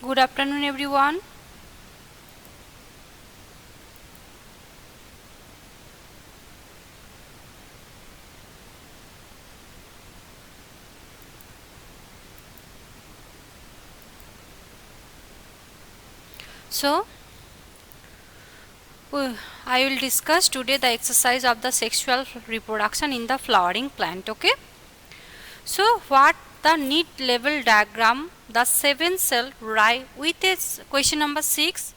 Good afternoon, everyone. So, I will discuss today the exercise of the sexual reproduction in the flowering plant. Okay. So, what the need level diagram, the 7 cell right with its question number 6.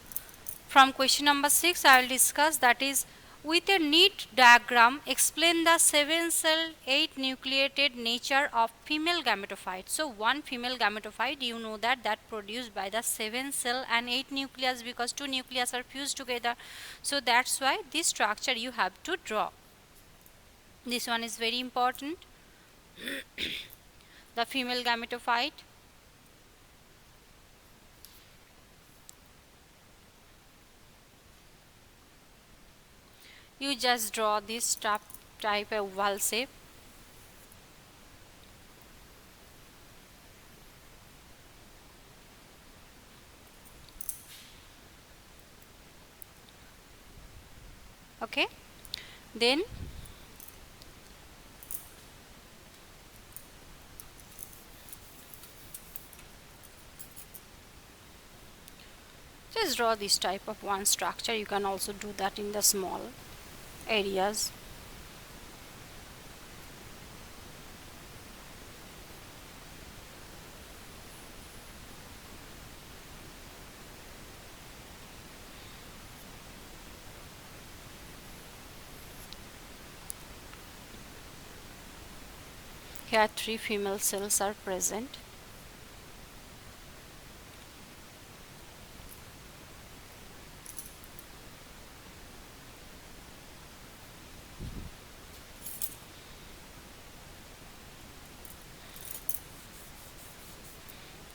From question number 6, I will discuss that is with a neat diagram explain the 7 cell 8 nucleated nature of female gametophyte. So one female gametophyte, you know that produced by the 7 cell and 8 nucleus, because 2 nucleus are fused together. So that's why this structure you have to draw. This one is very important. The female gametophyte. You just draw this type of oval shape. Okay. Then just draw this type of one structure. You can also do that in the small areas. Here 3 female cells are present.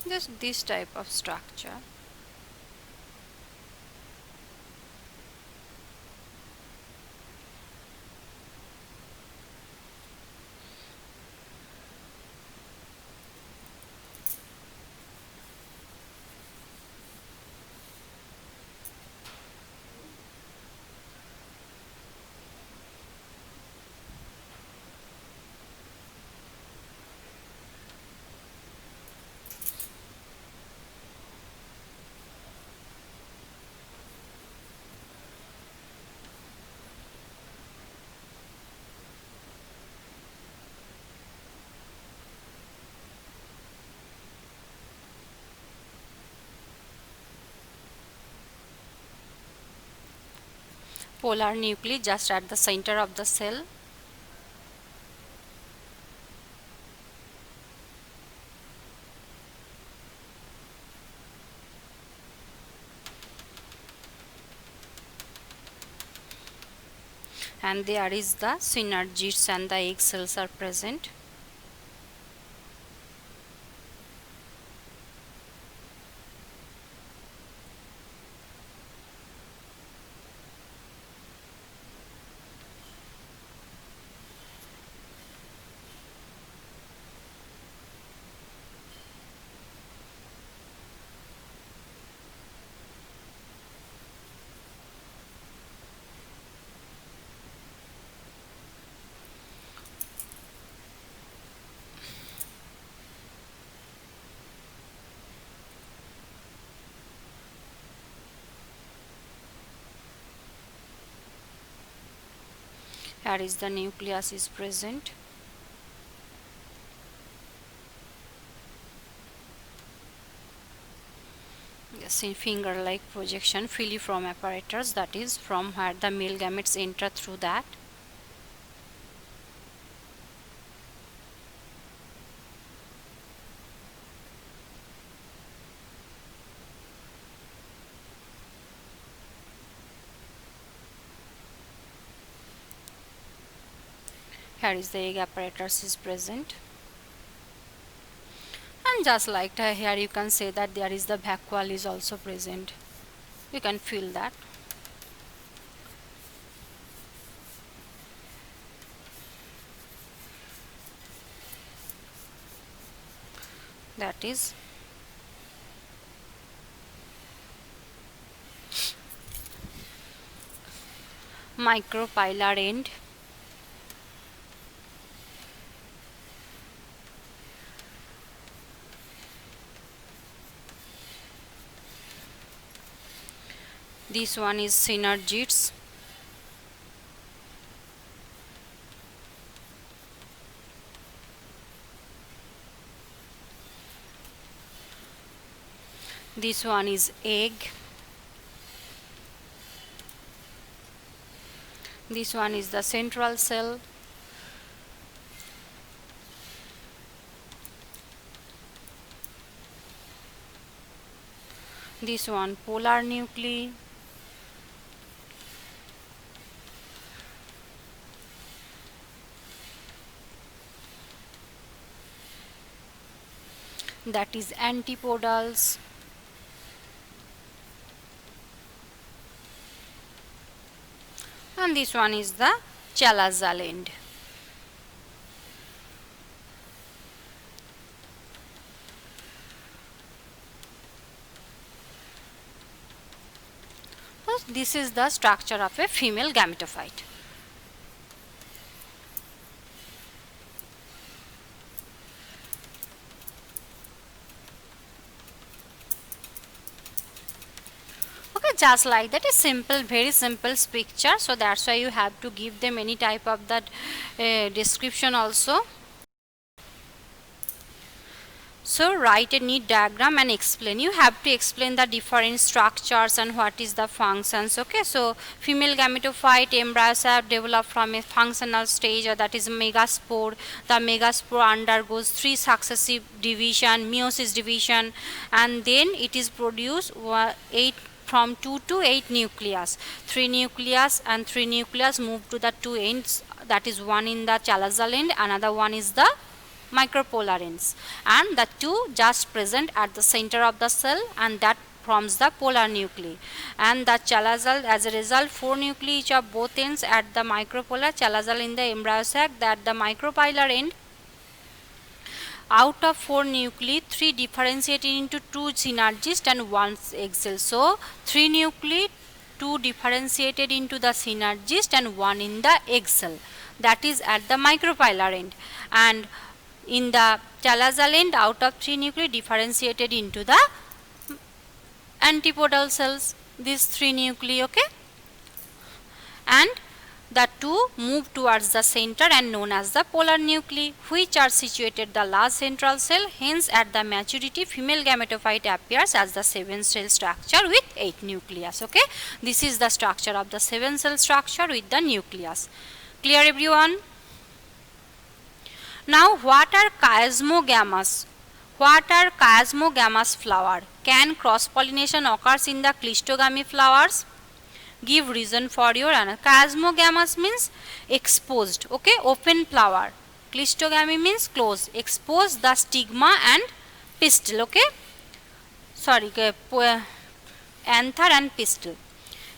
Just this type of structure. Polar nuclei just at the center of the cell. And there is the synergids and the egg cells are present. Here is the nucleus is present. Yes, in finger like projection filiform apparatus, that is from where the male gametes enter through that. Here is the egg apparatus is present. And just like that, here you can say that there is the vacuole is also present. You can feel that. That is micropylar end. This one is synergids. This one is egg. This one is the central cell. This one polar nuclei. That is antipodals. And this one is the chalazal end. So this is the structure of a female gametophyte. Okay, just like that, a simple, very simple picture. So that's why you have to give them any type of that description also. So write a neat diagram and explain. You have to explain the different structures and what is the functions. Okay, so female gametophyte embryos have developed from a functional stage, that is megaspore. The megaspore undergoes 3 successive division, meiosis division, and then it is produced 8 from 2 to 8 nucleus. 3 nucleus and 3 nucleus move to the 2 ends, that is one in the chalazal end, another one is the micropolar ends, and the two just present at the center of the cell, and that forms the polar nuclei. And the chalazal, as a result, 4 nuclei each of both ends at the micropolar, chalazal in the embryo sac, that the micropolar end. Out of 4 nuclei, 3 differentiated into 2 synergist and 1 egg cell. So 3 nuclei, 2 differentiated into the synergist and 1 in the egg cell, that is at the micropolar end. And in the chalazal end, out of 3 nuclei differentiated into the antipodal cells, these 3 nuclei, okay, and the 2 move towards the center and known as the polar nuclei, which are situated the large central cell. Hence at the maturity, female gametophyte appears as the 7 cell structure with 8 nucleus. Okay, this is the structure of the 7 cell structure with the nucleus. Clear everyone? Now what are chiasmogamous? What are chiasmogamous flower? Can cross pollination occurs in the cleistogamy flowers? Give reason for your answer. Chiasmogamous means exposed, okay, open flower. Cleistogamy means closed, exposed the stigma and pistil, okay, sorry, anther and pistil.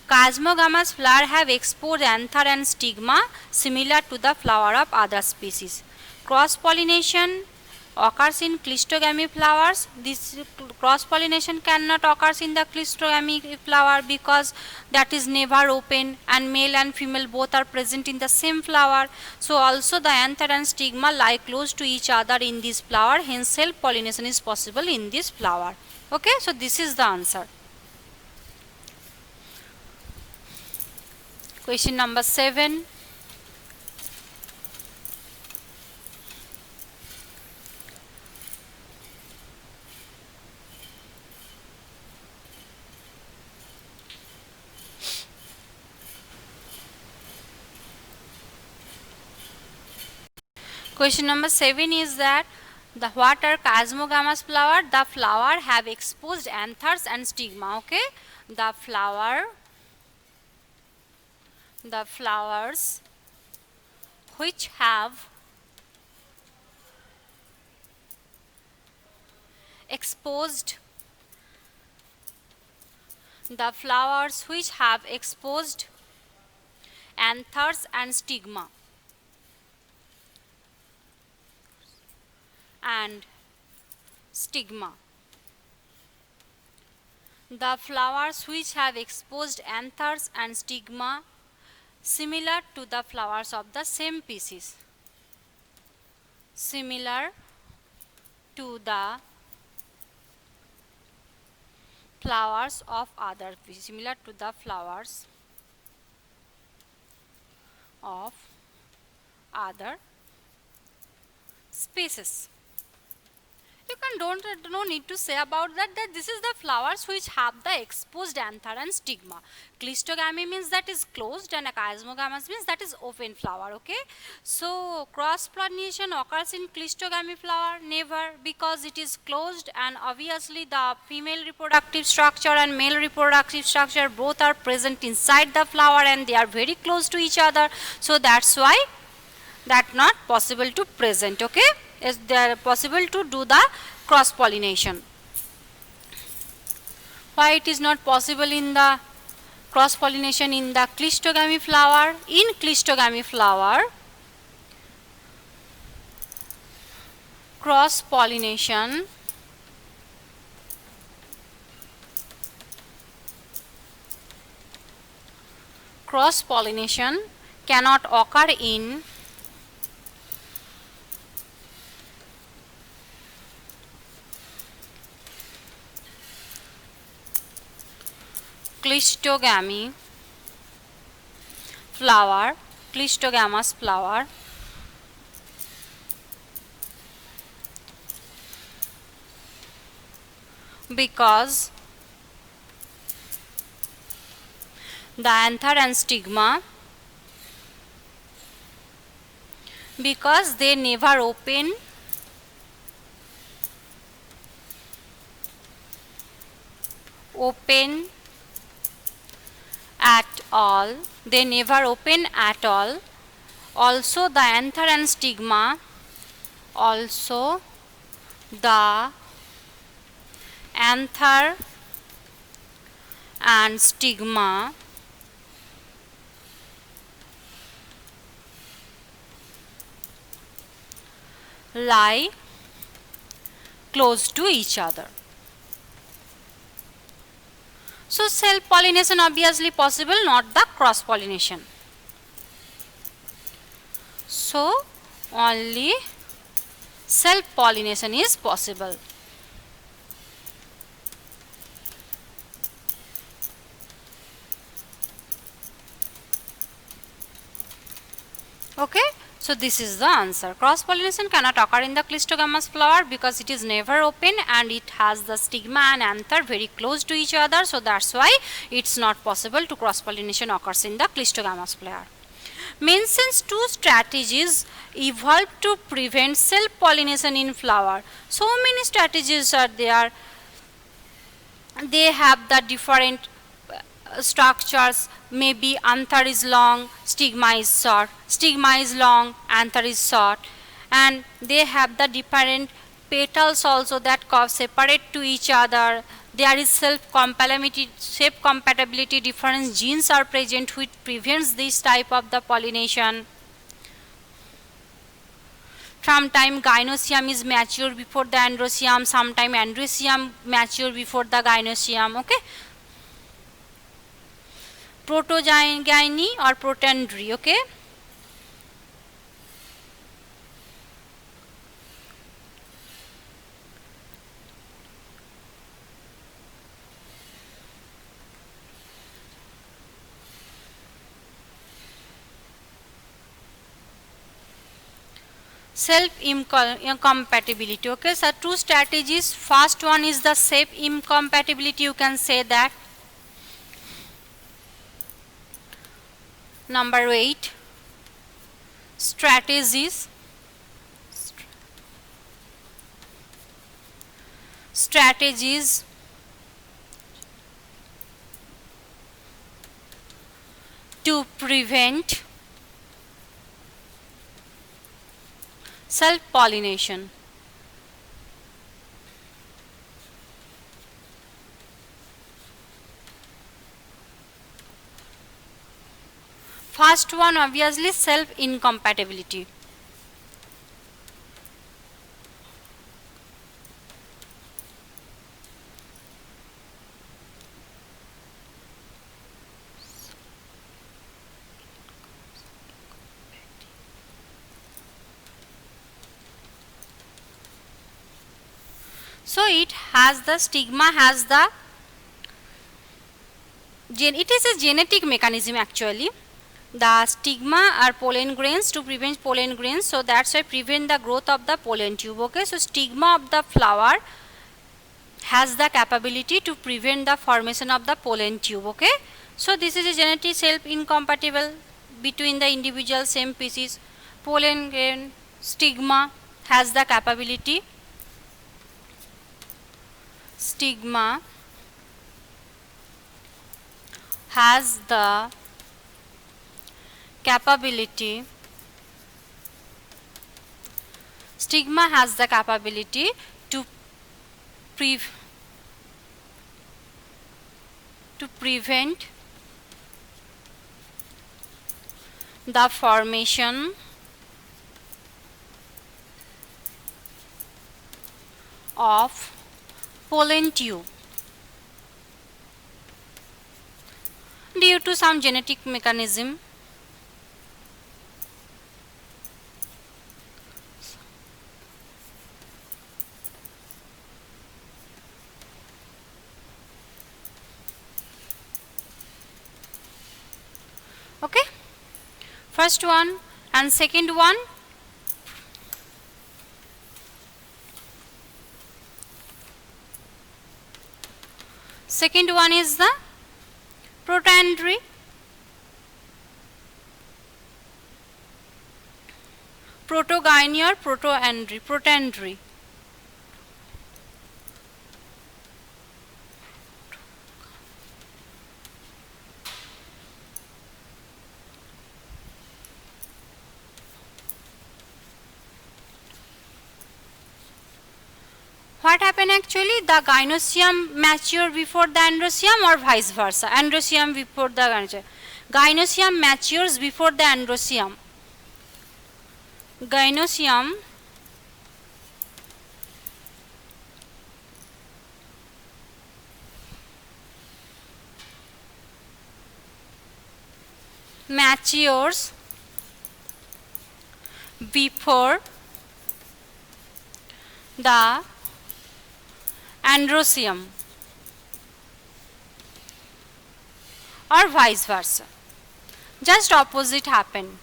Chiasmogamous flower have exposed anther and stigma similar to the flower of other species. Cross pollination occurs in cleistogamy flowers. This cross pollination cannot occur in the cleistogamy flower because that is never open, and male and female both are present in the same flower. So also the anther and stigma lie close to each other in this flower, hence self pollination is possible in this flower. Okay, so this is the answer. Question number 7. Question number 7 is that the what are chiasmogamous flower? The flower have exposed anthers and stigma. Okay, the flowers which have exposed anthers and stigma The flowers which have exposed anthers and stigma similar to the flowers of the same species. Similar to the flowers of other species. Similar to the flowers of other species. You can no need to say about that this is the flowers which have the exposed anther and stigma. Cleistogamy means that is closed and chiasmogamous means that is open flower. Okay, so cross pollination occurs in cleistogamy flower? Never, because it is closed and obviously the female reproductive structure and male reproductive structure both are present inside the flower and they are very close to each other, so that's why that not possible to present. Okay, is there possible to do the cross pollination? Why it is not possible in the cross pollination in the cleistogamy flower? In cleistogamy flower, cross pollination cannot occur in cleistogamy flower, cleistogamous flower, because the anther and stigma, because they never open at all, they never open at all. Also the anther and stigma, also the anther and stigma lie close to each other. So self pollination obviously possible, not the cross pollination. So only self pollination is possible. Okay, so this is the answer. Cross pollination cannot occur in the cleistogamous flower because it is never open and it has the stigma and anther very close to each other, so that's why it's not possible to cross pollination occurs in the cleistogamous flower. Mentions two strategies evolved to prevent self pollination in flower. So many strategies are there. They have the different structures. Maybe anther is long, stigma is short, stigma is long, anther is short, and they have the different petals also that separate to each other. There is shape compatibility different genes are present which prevents this type of the pollination. Sometime gynoecium is mature before the androecium, sometime androecium mature before the gynoecium. Okay, protogyny or protandry. Okay, self incompatibility. Okay, so two strategies. First one is the self incompatibility, you can say that. Number 8, strategies to prevent self pollination. First one obviously self incompatibility. So it has the stigma has the it is a genetic mechanism actually. The stigma are pollen grains to prevent pollen grains, so that's why prevent the growth of the pollen tube. Okay, so stigma of the flower has the capability to prevent the formation of the pollen tube. Okay, so this is a genetic self incompatible between the individual same species. Pollen grain stigma has the capability stigma has the capability stigma has the capability to prevent the formation of pollen tube due to some genetic mechanism. Okay, first one and second one. Second one is the protandry. Protogyny or protandry. What happened actually? The gynoecium mature before the androecium or vice versa? Androecium before the gynoecium. Gynoecium matures before the androecium. Gynoecium matures before the androecium or vice versa. Just opposite happen.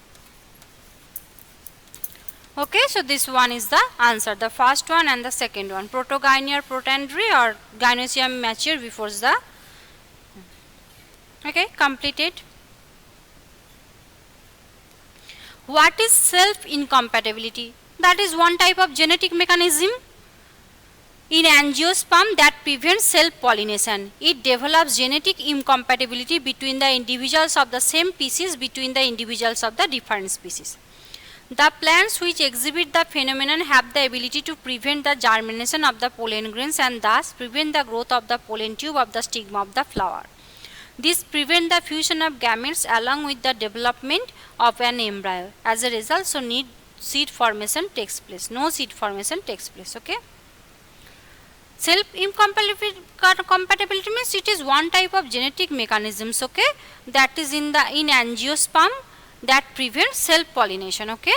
Okay, so this one is the answer, the first one and the second one. Protogyny or protandry or gynoecium mature before the. Okay, completed. What is self incompatibility? That is one type of genetic mechanism in angiosperm that prevents self-pollination. It develops genetic incompatibility between the individuals of the same species between the individuals of the different species. The plants which exhibit the phenomenon have the ability to prevent the germination of the pollen grains and thus prevent the growth of the pollen tube of the stigma of the flower. This prevents the fusion of gametes along with the development of an embryo. As a result, so no seed formation takes place. Okay. Self incompatibility means it is one type of genetic mechanisms, okay, that is in angiosperm that prevents self pollination. Okay.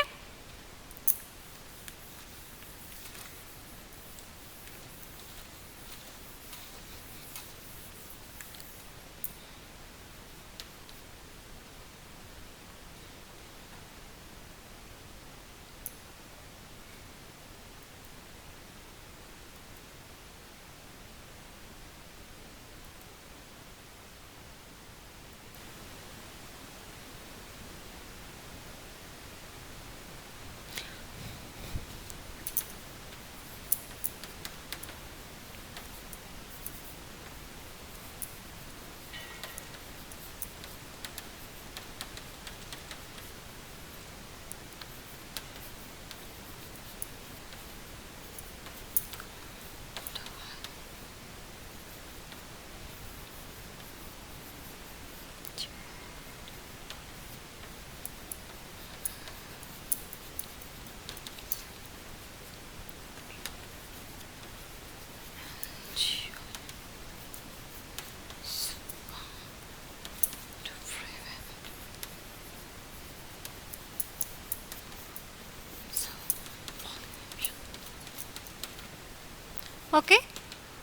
Okay,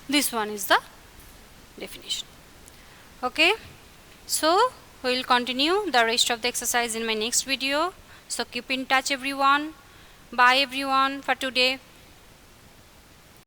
this one is the definition. Okay, so we will continue the rest of the exercise in my next video. So keep in touch everyone. Bye everyone for today.